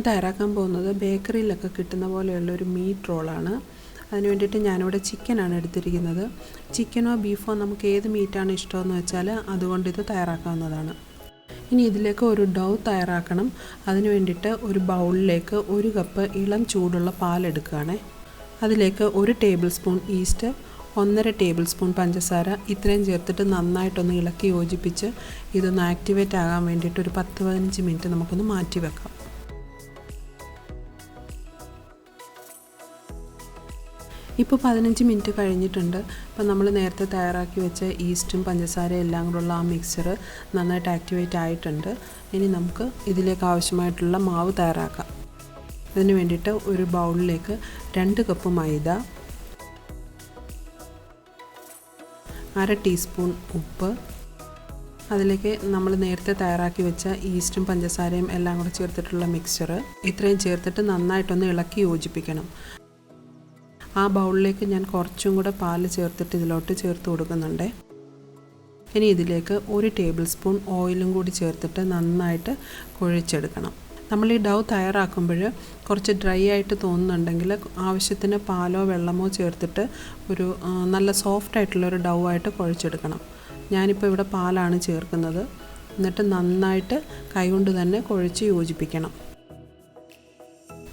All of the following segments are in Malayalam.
തയ്യാറാക്കാൻ പോകുന്നത് ബേക്കറിയിലൊക്കെ കിട്ടുന്ന പോലെയുള്ളൊരു മീറ്റ് റോളാണ്. അതിന് വേണ്ടിയിട്ട് ഞാനിവിടെ ചിക്കനാണ് എടുത്തിരിക്കുന്നത്. ചിക്കനോ ബീഫോ നമുക്ക് ഏത് മീറ്റാണ് ഇഷ്ടമെന്ന് വെച്ചാൽ അതുകൊണ്ട് ഇത് തയ്യാറാക്കാവുന്നതാണ്. ഇനി ഇതിലേക്ക് ഒരു ഡൗ തയ്യാറാക്കണം. അതിന് വേണ്ടിയിട്ട് ഒരു ബൗളിലേക്ക് 1 കപ്പ് ഇളം ചൂടുള്ള പാലെടുക്കുകയാണ്. അതിലേക്ക് 1 table spoon east, 1.5 table spoon പഞ്ചസാര ഇത്രയും ചേർത്തിട്ട് നന്നായിട്ടൊന്ന് ഇളക്കി യോജിപ്പിച്ച് ഇതൊന്ന് ആക്ടിവേറ്റ് ആകാൻ വേണ്ടിയിട്ട് ഒരു 10-15 മിനിറ്റ് നമുക്കൊന്ന് മാറ്റി വെക്കാം. ഇപ്പോൾ 15 മിനിറ്റ് കഴിഞ്ഞിട്ടുണ്ട്. അപ്പോൾ നമ്മൾ നേരത്തെ തയ്യാറാക്കി വെച്ച ഈസ്റ്റും പഞ്ചസാരയും എല്ലാം കൂടെയുള്ള ആ മിക്സ്ചർ നന്നായിട്ട് ആക്ടിവേറ്റ് ആയിട്ടുണ്ട്. ഇനി നമുക്ക് ഇതിലേക്ക് ആവശ്യമായിട്ടുള്ള മാവ് തയ്യാറാക്കാം. അതിന് വേണ്ടിയിട്ട് ഒരു ബൗളിലേക്ക് 2 കപ്പ് മൈദ, 1/2 ടീസ്പൂൺ ഉപ്പ്, അതിലേക്ക് നമ്മൾ നേരത്തെ തയ്യാറാക്കി വെച്ച ഈസ്റ്റും പഞ്ചസാരയും എല്ലാം കൂടെ ചേർത്തിട്ടുള്ള മിക്സ്ചർ ഇത്രയും ചേർത്തിട്ട് നന്നായിട്ടൊന്ന് ഇളക്കി യോജിപ്പിക്കണം. ആ ബൗളിലേക്ക് ഞാൻ കുറച്ചും കൂടെ പാല് ചേർത്തിട്ട് ഇതിലോട്ട് ചേർത്ത് കൊടുക്കുന്നുണ്ട്. ഇനി ഇതിലേക്ക് 1 ടേബിൾ സ്പൂൺ ഓയിലും കൂടി ചേർത്തിട്ട് നന്നായിട്ട് കുഴച്ചെടുക്കണം. നമ്മൾ ഈ ഡൗ തയ്യാറാക്കുമ്പോൾ കുറച്ച് ഡ്രൈ ആയിട്ട് തോന്നുന്നുണ്ടെങ്കിൽ ആവശ്യത്തിന് പാലോ വെള്ളമോ ചേർത്തിട്ട് ഒരു നല്ല സോഫ്റ്റായിട്ടുള്ളൊരു ഡൗ ആയിട്ട് കുഴച്ചെടുക്കണം. ഞാനിപ്പോൾ ഇവിടെ പാലാണ് ചേർക്കുന്നത്. എന്നിട്ട് നന്നായിട്ട് കൈകൊണ്ട് തന്നെ കുഴച്ച് യോജിപ്പിക്കണം.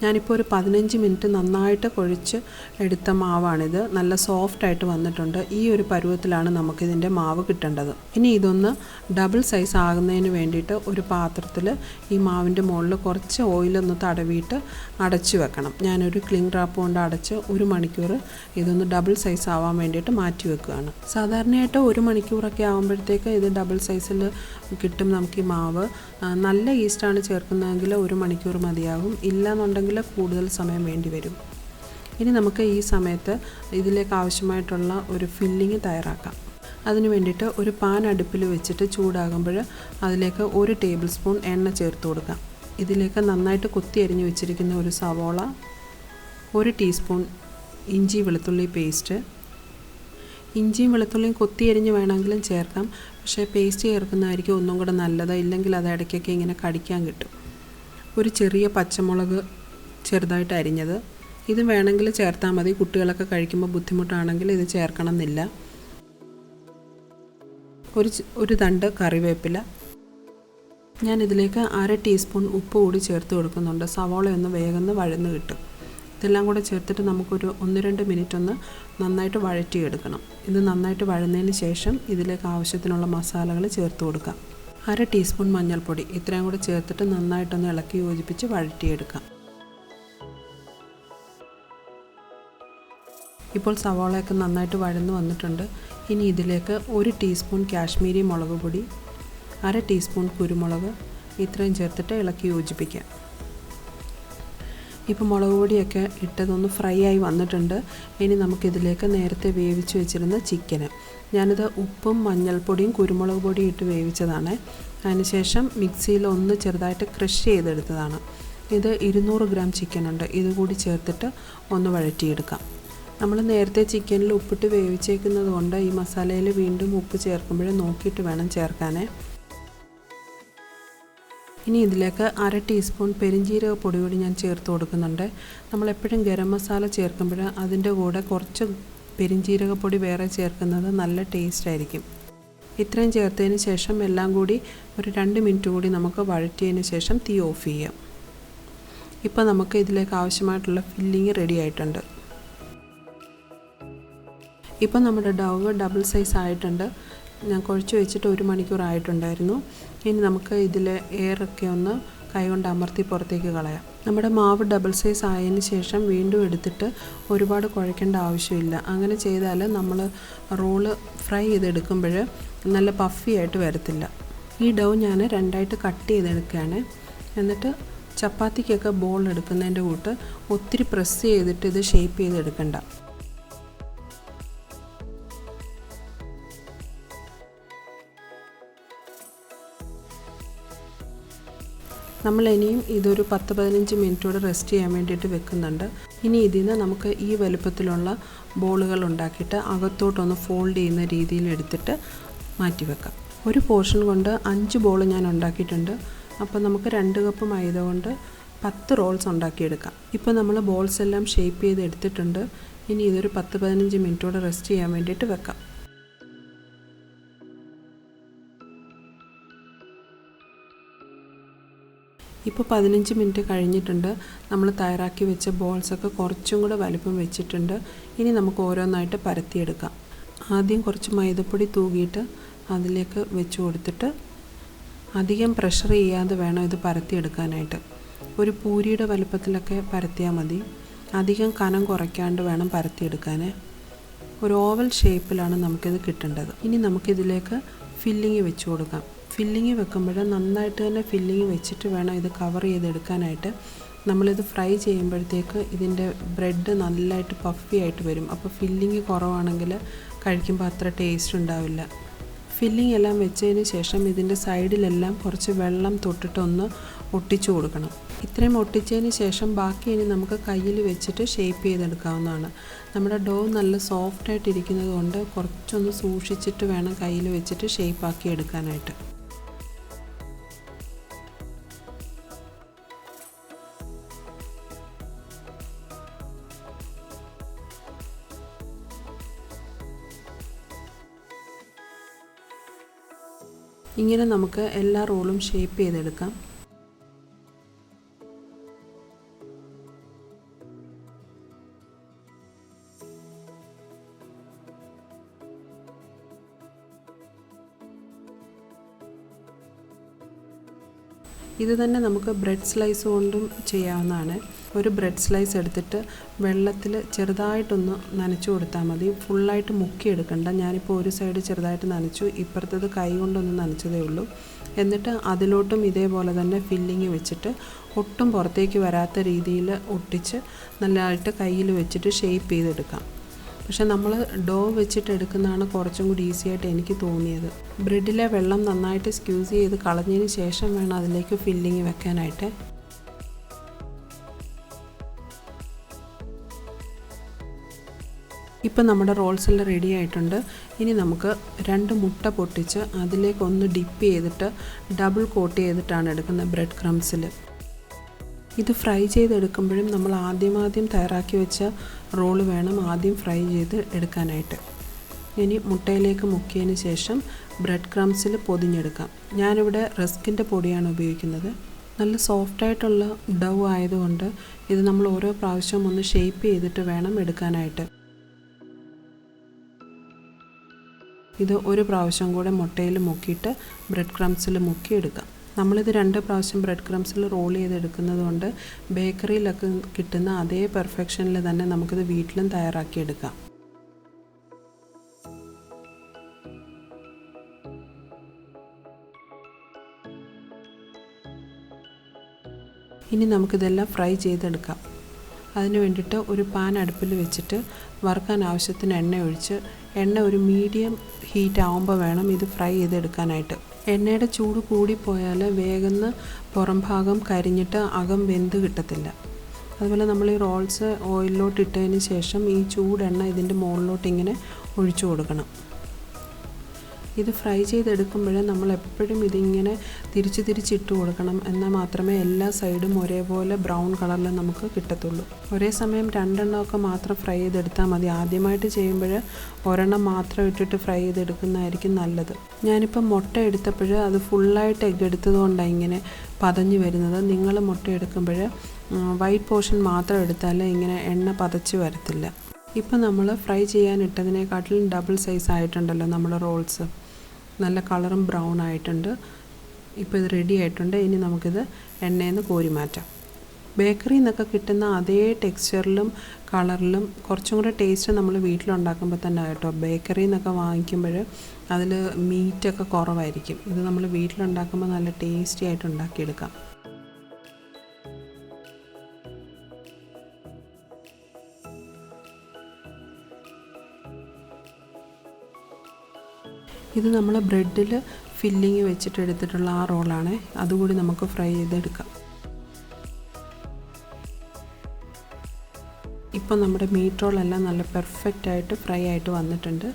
ഞാനിപ്പോൾ ഒരു 15 മിനിറ്റ് നന്നായിട്ട് കുഴച്ച് എടുത്ത മാവാണിത്. നല്ല സോഫ്റ്റായിട്ട് വന്നിട്ടുണ്ട്. ഈ ഒരു പരുവത്തിലാണ് നമുക്കിതിൻ്റെ മാവ് കിട്ടേണ്ടത്. ഇനി ഇതൊന്ന് ഡബിൾ സൈസ് ആകുന്നതിന് വേണ്ടിയിട്ട് ഒരു പാത്രത്തിൽ ഈ മാവിൻ്റെ മുകളിൽ കുറച്ച് ഓയിലൊന്ന് തടവിയിട്ട് അടച്ചു വെക്കണം. ഞാനൊരു ക്ലിംഗ് റാപ്പ് കൊണ്ട് അടച്ച് 1 മണിക്കൂർ ഇതൊന്ന് ഡബിൾ സൈസ് ആവാൻ വേണ്ടിയിട്ട് മാറ്റി വെക്കുകയാണ്. സാധാരണയായിട്ട് 1 മണിക്കൂറൊക്കെ ആകുമ്പോഴത്തേക്ക് ഇത് ഡബിൾ സൈസിൽ കിട്ടും നമുക്ക് ഈ മാവ്. നല്ല ഈസ്റ്റാണ് ചേർക്കുന്നതെങ്കിൽ 1 മണിക്കൂർ മതിയാകും. ഇല്ലയെന്നുണ്ടെങ്കിൽ കൂടുതൽ സമയം വേണ്ടി വരും. ഇനി നമുക്ക് ഈ സമയത്ത് ഇതിലേക്ക് ആവശ്യമായിട്ടുള്ള ഒരു ഫില്ലിങ് തയ്യാറാക്കാം. അതിന് വേണ്ടിയിട്ട് ഒരു പാൻ അടുപ്പിൽ വെച്ചിട്ട് ചൂടാകുമ്പോൾ അതിലേക്ക് 1 ടേബിൾ സ്പൂൺ എണ്ണ ചേർത്ത് കൊടുക്കാം. ഇതിലേക്ക് നന്നായിട്ട് കൊത്തി അരിഞ്ഞ് വെച്ചിരിക്കുന്ന ഒരു സവോള, 1 ടീസ്പൂൺ ഇഞ്ചി വെളുത്തുള്ളി പേസ്റ്റ്. ഇഞ്ചിയും വെളുത്തുള്ളിയും കൊത്തി അരിഞ്ഞ് വേണമെങ്കിലും ചേർക്കാം. പക്ഷേ പേസ്റ്റ് ചേർക്കുന്നതായിരിക്കും ഒന്നും കൂടെ നല്ലത്. ഇല്ലെങ്കിൽ അത് ഇടയ്ക്കൊക്കെ ഇങ്ങനെ കടിക്കാൻ കിട്ടും. ഒരു ചെറിയ പച്ചമുളക് ചെറുതായിട്ട് അരിഞ്ഞത്, ഇത് വേണമെങ്കിൽ ചേർത്താൽ മതി. കുട്ടികളൊക്കെ കഴിക്കുമ്പോൾ ബുദ്ധിമുട്ടാണെങ്കിൽ ഇത് ചേർക്കണം എന്നില്ല. ഒരു തണ്ട് കറിവേപ്പില. ഞാനിതിലേക്ക് 1/2 ടീസ്പൂൺ ഉപ്പ് കൂടി ചേർത്ത് കൊടുക്കുന്നുണ്ട്. സവോള ഒന്ന് വേഗം വഴന്ന് കിട്ടും. ഇതെല്ലാം കൂടെ ചേർത്തിട്ട് നമുക്കൊരു 1-2 മിനിറ്റ് ഒന്ന് നന്നായിട്ട് വഴറ്റിയെടുക്കണം. ഇത് നന്നായിട്ട് വഴന്നതിന് ശേഷം ഇതിലേക്ക് ആവശ്യത്തിനുള്ള മസാലകൾ ചേർത്ത് കൊടുക്കാം. 1/2 ടീസ്പൂൺ മഞ്ഞൾപ്പൊടി ഇത്രയും കൂടെ ചേർത്തിട്ട് നന്നായിട്ടൊന്ന് ഇളക്കി യോജിപ്പിച്ച് വഴറ്റിയെടുക്കാം. ഇപ്പോൾ സവാളയൊക്കെ നന്നായിട്ട് വഴന്ന് വന്നിട്ടുണ്ട്. ഇനി ഇതിലേക്ക് 1 ടീസ്പൂൺ കാശ്മീരി മുളക് പൊടി, 1/2 ടീസ്പൂൺ കുരുമുളക് ഇത്രയും ചേർത്തിട്ട് ഇളക്കി യോജിപ്പിക്കാം. ഇപ്പോൾ മുളക് പൊടിയൊക്കെ ഇട്ടതൊന്ന് ഫ്രൈ ആയി വന്നിട്ടുണ്ട്. ഇനി നമുക്കിതിലേക്ക് നേരത്തെ വേവിച്ച് വെച്ചിരുന്ന ചിക്കന്, ഞാനിത് ഉപ്പും മഞ്ഞൾപ്പൊടിയും കുരുമുളക് പൊടിയും ഇട്ട് വേവിച്ചതാണ്. അതിനുശേഷം മിക്സിയിൽ ഒന്ന് ചെറുതായിട്ട് ക്രഷ് ചെയ്തെടുത്തതാണ്. ഇത് 200 ഗ്രാം ചിക്കനുണ്ട്. ഇതുകൂടി ചേർത്തിട്ട് ഒന്ന് വഴറ്റിയെടുക്കാം. നമ്മൾ നേരത്തെ ചിക്കനിൽ ഉപ്പിട്ട് വേവിച്ചേക്കുന്നത് കൊണ്ട് ഈ മസാലയിൽ വീണ്ടും ഉപ്പ് ചേർക്കുമ്പോൾ നോക്കിയിട്ട് വേണം ചേർക്കാൻ. ഇനി ഇതിലേക്ക് 1/2 ടീസ്പൂൺ പെരിഞ്ജീരക പൊടി കൂടി ഞാൻ ചേർത്ത് കൊടുക്കുന്നുണ്ട്. നമ്മളെപ്പോഴും ഗരം മസാല ചേർക്കുമ്പോൾ അതിൻ്റെ കൂടെ കുറച്ച് പെരിഞ്ജീരക പൊടി വേറെ ചേർക്കുന്നത് നല്ല ടേസ്റ്റ് ആയിരിക്കും. ഇത്രയും ചേർത്തതിന് ശേഷം എല്ലാം കൂടി ഒരു 2 മിനിറ്റ് കൂടി നമുക്ക് വഴറ്റിയതിന് ശേഷം തീ ഓഫ് ചെയ്യാം. ഇപ്പോൾ നമുക്ക് ഇതിലേക്ക് ആവശ്യമായിട്ടുള്ള ഫില്ലിങ് റെഡി ആയിട്ടുണ്ട്. ഇപ്പോൾ നമ്മുടെ ഡവ് ഡബിൾ സൈസ് ആയിട്ടുണ്ട്. ഞാൻ കുഴച്ച് വെച്ചിട്ട് 1 മണിക്കൂർ ആയിട്ടുണ്ടായിരുന്നു. ഇനി നമുക്ക് ഇതിലെ എയറൊക്കെ ഒന്ന് കൈകൊണ്ട് അമർത്തി പുറത്തേക്ക് കളയാം. നമ്മുടെ മാവ് ഡബിൾ സൈസ് ആയതിന് ശേഷം വീണ്ടും എടുത്തിട്ട് ഒരുപാട് കുഴക്കേണ്ട ആവശ്യമില്ല. അങ്ങനെ ചെയ്താൽ നമ്മൾ റോള് ഫ്രൈ ചെയ്തെടുക്കുമ്പോൾ നല്ല പഫി ആയിട്ട് വരത്തില്ല. ഈ ഡവ് ഞാൻ 2ആയിട്ട് കട്ട് ചെയ്തെടുക്കുകയാണ്. എന്നിട്ട് ചപ്പാത്തിക്കൊക്കെ ബോൾ എടുക്കുന്നതിൻ്റെ കൂട്ട് ഒത്തിരി പ്രസ് ചെയ്തിട്ട് ഇത് ഷേപ്പ് ചെയ്തെടുക്കണ്ട. നമ്മൾ ഇനിയും ഇതൊരു 10-15 മിനിറ്റോടെ റെസ്റ്റ് ചെയ്യാൻ വേണ്ടിയിട്ട് വെക്കുന്നുണ്ട്. ഇനി ഇതിൽ നിന്ന് നമുക്ക് ഈ വലുപ്പത്തിലുള്ള ബോളുകൾ ഉണ്ടാക്കിയിട്ട് അകത്തോട്ടൊന്ന് ഫോൾഡ് ചെയ്യുന്ന രീതിയിൽ എടുത്തിട്ട് മാറ്റി വെക്കാം. ഒരു പോർഷൻ കൊണ്ട് 5 ബോൾ ഞാൻ ഉണ്ടാക്കിയിട്ടുണ്ട്. അപ്പോൾ നമുക്ക് 2 കപ്പ് മൈദ കൊണ്ട് 10 റോൾസ് ഉണ്ടാക്കിയെടുക്കാം. ഇപ്പോൾ നമ്മൾ ബോൾസ് എല്ലാം ഷേപ്പ് ചെയ്ത് എടുത്തിട്ടുണ്ട്. ഇനി ഇതൊരു 10-15 മിനിറ്റോടെ റെസ്റ്റ് ചെയ്യാൻ വേണ്ടിയിട്ട് വെക്കാം. ഇപ്പോൾ 15 മിനിറ്റ് കഴിഞ്ഞിട്ടുണ്ട്. നമ്മൾ തയ്യാറാക്കി വെച്ച ബോൾസൊക്കെ കുറച്ചും കൂടെ വലിപ്പം വെച്ചിട്ടുണ്ട്. ഇനി നമുക്ക് ഓരോന്നായിട്ട് പരത്തിയെടുക്കാം. ആദ്യം കുറച്ച് മൈദപ്പൊടി തൂകിയിട്ട് അതിലേക്ക് വെച്ച് കൊടുത്തിട്ട് അധികം പ്രഷർ ചെയ്യാതെ വേണം ഇത് പരത്തിയെടുക്കാനായിട്ട്. ഒരു പൂരിയുടെ വലുപ്പത്തിലൊക്കെ പരത്തിയാൽ മതി. അധികം കനം കുറയ്ക്കാണ്ട് വേണം പരത്തിയെടുക്കാൻ. ഒരു ഓവൽ ഷേപ്പിലാണ് നമുക്കിത് കിട്ടേണ്ടത്. ഇനി നമുക്കിതിലേക്ക് ഫില്ലിങ് വെച്ച് കൊടുക്കാം. ഫില്ലിങ് വെക്കുമ്പോൾ നന്നായിട്ട് തന്നെ ഫില്ലിങ് വെച്ചിട്ട് വേണം ഇത് കവർ ചെയ്തെടുക്കാനായിട്ട്. നമ്മളിത് ഫ്രൈ ചെയ്യുമ്പോഴത്തേക്ക് ഇതിൻ്റെ ബ്രെഡ് നല്ലതായിട്ട് പഫി ആയിട്ട് വരും. അപ്പോൾ ഫില്ലിങ് കുറവാണെങ്കിൽ കഴിക്കുമ്പോൾ അത്ര ടേസ്റ്റ് ഉണ്ടാവില്ല. ഫില്ലിങ് എല്ലാം വെച്ചതിന് ശേഷം ഇതിൻ്റെ സൈഡിലെല്ലാം കുറച്ച് വെള്ളം തൊട്ടിട്ടൊന്ന് ഒട്ടിച്ചു കൊടുക്കണം. ഇത്രയും ഒട്ടിച്ചതിന് ശേഷം ബാക്കി ഇനി നമുക്ക് കയ്യിൽ വെച്ചിട്ട് ഷേപ്പ് ചെയ്തെടുക്കാവുന്നതാണ്. നമ്മുടെ ഡോ നല്ല സോഫ്റ്റായിട്ട് ഇരിക്കുന്നത് കൊണ്ട് കുറച്ചൊന്ന് സൂക്ഷിച്ചിട്ട് വേണം കയ്യിൽ വെച്ചിട്ട് ഷേപ്പാക്കി എടുക്കാനായിട്ട്. ഇങ്ങനെ നമുക്ക് എല്ലാ റോളും ഷേപ്പ് ചെയ്തെടുക്കാം. ഇത് തന്നെ നമുക്ക് ബ്രെഡ് സ്ലൈസ് കൊണ്ടും ചെയ്യാവുന്നതാണ്. ഒരു ബ്രെഡ് സ്ലൈസ് എടുത്തിട്ട് വെള്ളത്തിൽ ചെറുതായിട്ടൊന്ന് നനച്ചു കൊടുത്താൽ മതി. ഫുള്ളായിട്ട് മുക്കിയെടുക്കണ്ട. ഞാനിപ്പോൾ ഒരു സൈഡ് ചെറുതായിട്ട് നനച്ചു, ഇപ്പുറത്തത് കൈ കൊണ്ടൊന്ന് നനച്ചതേ ഉള്ളൂ. എന്നിട്ട് അതിലോട്ടും ഇതേപോലെ തന്നെ ഫില്ലിങ് വെച്ചിട്ട് ഒട്ടും പുറത്തേക്ക് വരാത്ത രീതിയിൽ ഒട്ടിച്ച് നല്ലതായിട്ട് കയ്യിൽ വെച്ചിട്ട് ഷേപ്പ് ചെയ്തെടുക്കാം. പക്ഷെ നമ്മൾ ഡോ വെച്ചിട്ട് എടുക്കുന്നതാണ് കുറച്ചും കൂടി ഈസി ആയിട്ട് എനിക്ക് തോന്നിയത്. ബ്രെഡിലെ വെള്ളം നന്നായിട്ട് സ്ക്യൂസ് ചെയ്ത് കളഞ്ഞതിന് ശേഷം വേണം അതിലേക്ക് ഫില്ലിങ് വെക്കാനായിട്ട്. ഇപ്പം നമ്മുടെ റോൾസ് എല്ലാം റെഡി ആയിട്ടുണ്ട്. ഇനി നമുക്ക് 2 മുട്ട പൊട്ടിച്ച് അതിലേക്ക് ഒന്ന് ഡിപ്പ് ചെയ്തിട്ട് ഡബിൾ കോട്ട് ചെയ്തിട്ടാണ് എടുക്കുന്നത് ബ്രെഡ് ക്രംസിൽ. ഇത് ഫ്രൈ ചെയ്തെടുക്കുമ്പോഴും നമ്മൾ ആദ്യം തയ്യാറാക്കി വെച്ച റോള് വേണം ആദ്യം ഫ്രൈ ചെയ്ത് എടുക്കാനായിട്ട്. ഇനി മുട്ടയിലേക്ക് മുക്കിയതിന് ശേഷം ബ്രെഡ് ക്രംസിൽ പൊതിഞ്ഞെടുക്കാം. ഞാനിവിടെ റസ്കിൻ്റെ പൊടിയാണ് ഉപയോഗിക്കുന്നത്. നല്ല സോഫ്റ്റായിട്ടുള്ള ഡൗ ആയതുകൊണ്ട് ഇത് നമ്മൾ ഓരോ പ്രാവശ്യം ഒന്ന് ഷേപ്പ് ചെയ്തിട്ട് വേണം എടുക്കാനായിട്ട്. ഇത് ഒരു പ്രാവശ്യം കൂടെ മുട്ടയിൽ മുക്കിയിട്ട് ബ്രെഡ് ക്രംസിൽ മുക്കിയെടുക്കാം. നമ്മളിത് 2 പ്രാവശ്യം ബ്രെഡ് ക്രംസിൽ റോൾ ചെയ്തെടുക്കുന്നത് കൊണ്ട് ബേക്കറിയിലൊക്കെ കിട്ടുന്ന അതേ പെർഫെക്ഷനിൽ തന്നെ നമുക്കിത് വീട്ടിലും തയ്യാറാക്കിയെടുക്കാം. ഇനി നമുക്കിതെല്ലാം ഫ്രൈ ചെയ്തെടുക്കാം. അതിന് വേണ്ടിയിട്ട് ഒരു പാൻ അടുപ്പിൽ വെച്ചിട്ട് വറുക്കാൻ ആവശ്യത്തിന് എണ്ണ ഒഴിച്ച് എണ്ണ ഒരു മീഡിയം ഹീറ്റ് ആകുമ്പോൾ വേണം ഇത് ഫ്രൈ ചെയ്തെടുക്കാനായിട്ട്. എണ്ണയുടെ ചൂട് കൂടിപ്പോയാൽ വേഗം പുറം ഭാഗം കരിഞ്ഞിട്ട് അകം വെന്ത് കിട്ടത്തില്ല. അതുപോലെ നമ്മൾ ഈ റോൾസ് ഓയിലിലോട്ട് ഇട്ടതിന് ശേഷം ഈ ചൂടെണ്ണ ഇതിൻ്റെ മുകളിലോട്ട് ഇങ്ങനെ ഒഴിച്ചു കൊടുക്കണം. ഇത് ഫ്രൈ ചെയ്തെടുക്കുമ്പോൾ നമ്മൾ എപ്പോഴും ഇതിങ്ങനെ തിരിച്ചിട്ട് കൊടുക്കണം. എന്നാൽ മാത്രമേ എല്ലാ സൈഡും ഒരേപോലെ ബ്രൗൺ കളറിൽ നമുക്ക് കിട്ടത്തുള്ളൂ. ഒരേ സമയം 2 എണ്ണമൊക്കെ മാത്രം ഫ്രൈ ചെയ്തെടുത്താൽ മതി. ആദ്യമായിട്ട് ചെയ്യുമ്പോൾ ഒരെണ്ണം മാത്രം ഇട്ടിട്ട് ഫ്രൈ ചെയ്തെടുക്കുന്നതായിരിക്കും നല്ലത്. ഞാനിപ്പോൾ മുട്ട എടുത്തപ്പോൾ അത് ഫുള്ളായിട്ട് എഗ്ഗ് എടുത്തതുകൊണ്ടാണ് ഇങ്ങനെ പതഞ്ഞ് വരുന്നത്. നിങ്ങൾ മുട്ട എടുക്കുമ്പോൾ വൈറ്റ് പോർഷൻ മാത്രം എടുത്താൽ ഇങ്ങനെ എണ്ണ പതച്ച് വരത്തില്ല. ഇപ്പം നമ്മൾ ഫ്രൈ ചെയ്യാനിട്ടതിനെക്കാട്ടിലും ഡബിൾ സൈസ് ആയിട്ടുണ്ടല്ലോ നമ്മുടെ റോൾസ്. നല്ല കളറും ബ്രൗൺ ആയിട്ടുണ്ട്. ഇപ്പോൾ ഇത് റെഡി ആയിട്ടുണ്ട്. ഇനി നമുക്കിത് എണ്ണയിൽ നിന്ന് കോരി മാറ്റാം. ബേക്കറിയിൽ നിന്നൊക്കെ കിട്ടുന്ന അതേ ടെക്സ്ചറിലും കളറിലും കുറച്ചും കൂടെ ടേസ്റ്റ് നമ്മൾ വീട്ടിലുണ്ടാക്കുമ്പോൾ തന്നെ കേട്ടോ. ബേക്കറിയിൽ നിന്നൊക്കെ വാങ്ങിക്കുമ്പോൾ അതിൽ മീറ്റൊക്കെ കുറവായിരിക്കും. ഇത് നമ്മൾ വീട്ടിലുണ്ടാക്കുമ്പോൾ നല്ല ടേസ്റ്റി ആയിട്ട് ഉണ്ടാക്കിയെടുക്കാം. ഇത് നമ്മൾ ബ്രെഡിൽ ഫില്ലിങ് വെച്ചിട്ട് എടുത്തിട്ടുള്ള ആ റോളാണ്. അതുകൂടി നമുക്ക് ഫ്രൈ ചെയ്തെടുക്കാം. ഇപ്പം നമ്മുടെ മീറ്റ് റോളെല്ലാം നല്ല പെർഫെക്റ്റായിട്ട് ഫ്രൈ ആയിട്ട് വന്നിട്ടുണ്ട്.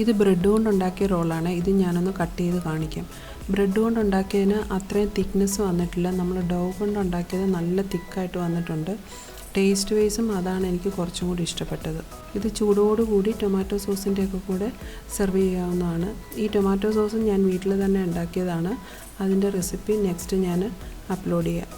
ഇത് ബ്രെഡ് കൊണ്ടുണ്ടാക്കിയ റോളാണ്. ഇത് ഞാനൊന്ന് കട്ട് ചെയ്ത് കാണിക്കാം. ബ്രെഡ് കൊണ്ടുണ്ടാക്കിയതിന് അത്രയും തിക്നെസ് വന്നിട്ടില്ല. നമ്മൾ ഡോ കൊണ്ടുണ്ടാക്കിയത് നല്ല തിക്കായിട്ട് വന്നിട്ടുണ്ട്. ടേസ്റ്റ് വൈസും അതാണ് എനിക്ക് കുറച്ചും കൂടി ഇഷ്ടപ്പെട്ടത്. ഇത് ചൂടോടുകൂടി ടൊമാറ്റോ സോസിൻ്റെയൊക്കെ കൂടെ സെർവ് ചെയ്യാവുന്നതാണ്. ഈ ടൊമാറ്റോ സോസും ഞാൻ വീട്ടിൽ തന്നെ ഉണ്ടാക്കിയതാണ്. അതിൻ്റെ റെസിപ്പി നെക്സ്റ്റ് ഞാൻ അപ്ലോഡ് ചെയ്യാം.